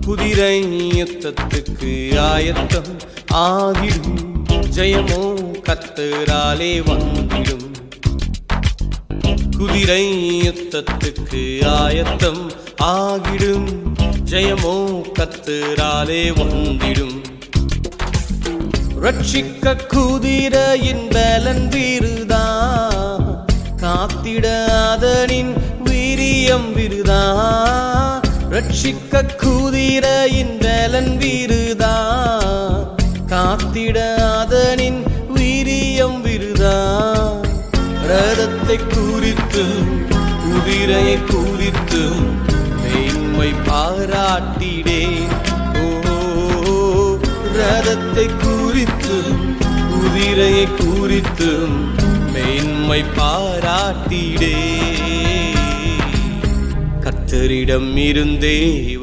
குதிரை யுத்தத்துக்கு ஆயத்தம் ஆகிடும், ஜெயமோ கர்த்தராலே வந்திடும். குதிரை யுத்தத்துக்கு ஆயத்தம் ஆகிடும், ஜெயமோ கர்த்தராலே வந்திடும். ரட்சிக்க குதிரையின் பலன் விருதா, காத்திட அதனின் வீரியம் விருதா. ரட்சிக்க குதிரையின் பலன் விருதா, காத்திட அதனின் வீரியம் விருதா. ரதத்தை குறித்து குதிரையை குறித்து மேன்மை பாராட்டிடேன். ரதத்தை குறித்து குதிரையை குறித்து மேன்மை பாராட்டிடே. கர்த்தரிடம் இருந்தே